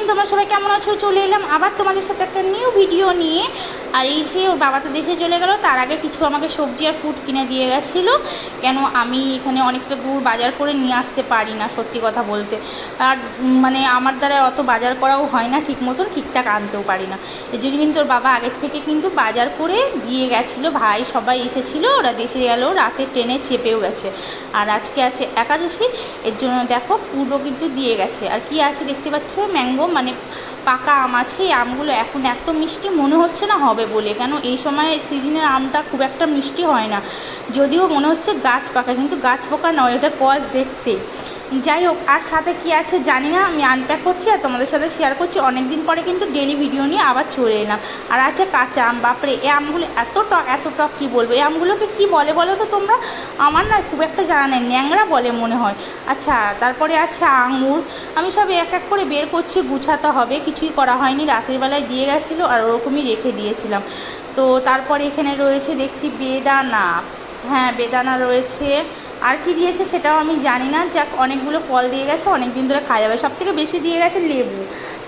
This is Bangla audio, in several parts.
মর্নিং, তোমরা সবাই কেমন আছো? চলে এলাম আবার তোমাদের সাথে একটা নিউ ভিডিও নিয়ে। আর এই সে ওর বাবা তো দেশে চলে গেল, তার আগে কিছু আমাকে সবজি আর ফুড কিনে দিয়ে গেছিলো। কেন আমি এখানে অনেকটা দূর বাজার করে নিয়ে আসতে পারি না, সত্যি কথা বলতে। আর মানে আমার দ্বারা অত বাজার করাও হয় না ঠিক মতন, ঠিকঠাক আনতেও পারি না। এই জন্য কিন্তু ওর বাবা আগের থেকে কিন্তু বাজার করে দিয়ে গেছিলো। ভাই সবাই এসেছিলো, ওরা দেশে গেল, রাতে ট্রেনে চেপেও গেছে। আর আজকে আছে একাদশী, এর জন্য দেখো ফুডও কিন্তু দিয়ে গেছে। আর কি আছে দেখতে পাচ্ছ, ম্যাঙ্গো মানে পাকা আম আছে। এই আমগুলো এখন এত মিষ্টি মনে হচ্ছে না হবে বলে, কেন এই সময় সিজনের আমটা খুব একটা মিষ্টি হয় না, যদিও মনে হচ্ছে গাছ পাকা, কিন্তু গাছ পাকা নয়, ওটা কস দেখতে। যাই হোক, আর সাথে কি আছে জানি না, আমি আনপ্যাক করছি আর তোমাদের সাথে শেয়ার করছি। অনেক দিন পরে কিন্তু ডেলি ভিডিও নিয়ে আবার চলে এলাম। আর আছে কাঁচা আম, বাপরে এই আমগুলো এত টক কী বলবো। এই আমগুলোকে কী বলে বলো তো তোমরা? আমার না খুব একটা জানা নেই, ন্যাংরা বলে মনে হয়। আচ্ছা, তারপরে আছে আঙুর। আমি সব এক এক করে বের করছি, গুছাতে হবে, কিছুই করা হয়নি, রাতের বেলায় দিয়ে গেছিলো আর ওরকমই রেখে দিয়েছিলাম। তো তারপরে এখানে রয়েছে দেখছি বেদানা, হ্যাঁ বেদানা রয়েছে। আর কি দিয়েছে সেটাও আমি জানি না, যাক অনেকগুলো ফল দিয়ে গেছে, অনেক দিন ধরে খাওয়া যাবে। সব থেকে বেশি দিয়ে গেছে লেবু,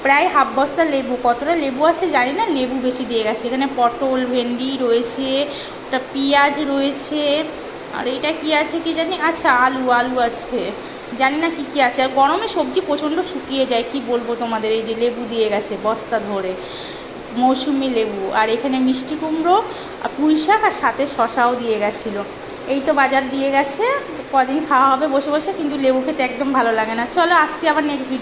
প্রায় হাফ বস্তা লেবু। কতটা লেবু আছে জানি না, লেবু বেশি দিয়ে গেছে। এখানে পটল, ভেন্ডি রয়েছে, ওটা পেঁয়াজ রয়েছে, আর এটা কি আছে কি জানি, আচ্ছা আলু আছে, জানি না কি আছে। আর গরমে সবজি প্রচণ্ড শুকিয়ে যায়, কি বলবো তোমাদের। এই যে লেবু দিয়ে গেছে বস্তা ধরে, মৌসুমি লেবু। আর এখানে মিষ্টি কুমড়ো, পুঁই শাক, আর সাথে শশাও দিয়ে গেছিলো। এই তো বাজার দিয়ে গেছে, কদিন খাওয়া হবে বসে বসে, কিন্তু লেবু খেতে একদম ভালো লাগে না। চলো আসছি আবার নেক্সট ভিডিও।